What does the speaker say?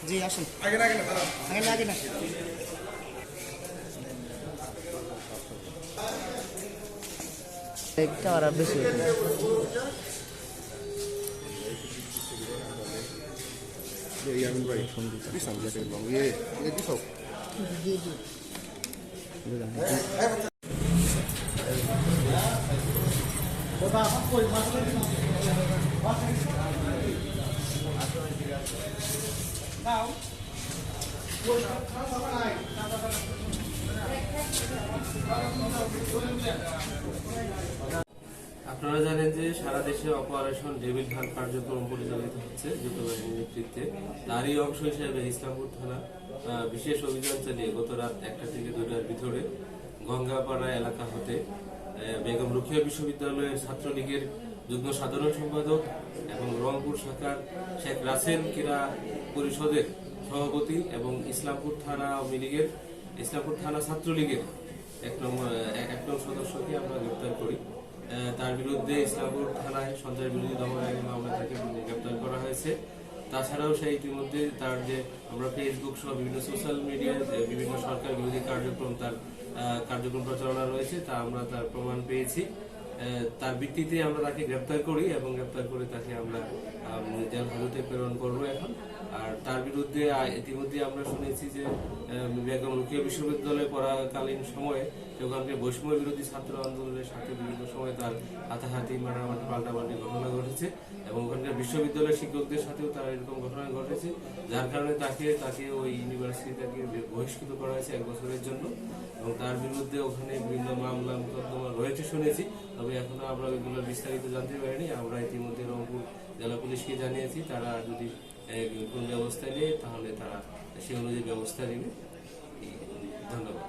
জি আসুন, আগে না আগে না একটা আর বেশি Yang baik, bisa bisa bang. Ye, ye bisa. আপনারা জানেন যে সারা দেশে অপারেশন ডেভিল হান্ট কার্যক্রম পরিচালিত হচ্ছে যৌথ বাহিনীর নেতৃত্বে। তারই অংশ হিসেবে ইসলামপুর থানা বিশেষ অভিযান চালিয়ে গত রাত 1টা থেকে 2টার ভিতরে গঙ্গাপাড়া এলাকা হতে বেগম রোকেয়া বিশ্ববিদ্যালয়ের ছাত্রলীগের যুগ্ম সাধারণ সম্পাদক এবং রংপুর শাখার শেখ রাসেল ক্রীড়া পরিষদের সভাপতি এবং ইসলামপুর থানা আওয়ামী লীগের ইসলামপুর থানা ছাত্রলীগের এক নম্বর সদস্যকে আমরা গ্রেপ্তার করি। তার বিরুদ্ধে ইসলামপুর থানায় সন্ত্রাস বিরোধী দমন আইনের মামলা থেকে গ্রেপ্তার করা হয়েছে। তাছাড়াও সে ইতিমধ্যে তার যে আমরা ফেসবুক সহ বিভিন্ন সোশ্যাল মিডিয়ায় বিভিন্ন সরকার বিরোধী কার্যক্রম প্রচারণা রয়েছে, তা আমরা তার প্রমাণ পেয়েছি। তার ভিত্তিতে আমরা তাকে গ্রেপ্তার করি এবং গ্রেপ্তার করে তাকে আমরা জেল হাজতে প্রেরণ করবো এখন। আর তার বিরুদ্ধে ইতিমধ্যে আমরা শুনেছি যে বেগম রোকেয়া বিশ্ববিদ্যালয়ে পড়াকালীন সময়ে ওখানকে বৈষম্য বিরোধী ছাত্র আন্দোলনের সাথে বিভিন্ন সময় তার হাতাহাতি মারামারি পাল্টাপাল্টি ঘটনা ঘটেছে এবং ওখানকার বিশ্ববিদ্যালয়ের শিক্ষকদের সাথেও তার এরকম ঘটনা ঘটেছে, যার কারণে তাকে ওই ইউনিভার্সিটি থেকে বহিষ্কৃত করা হয়েছে 1 বছরের জন্য। এবং তার বিরুদ্ধে ওখানে বিভিন্ন মামলা মোকদ্দমা রয়েছে শুনেছি, তবে এখনো আমরা ওইগুলো বিস্তারিত জানতে পারিনি। আমরা ইতিমধ্যে রংপুর জেলা পুলিশকে জানিয়েছি, তারা যদি কোন ব্যবস্থা নেয় তাহলে তারা সে অনুযায়ী ব্যবস্থা নেবে। ধন্যবাদ।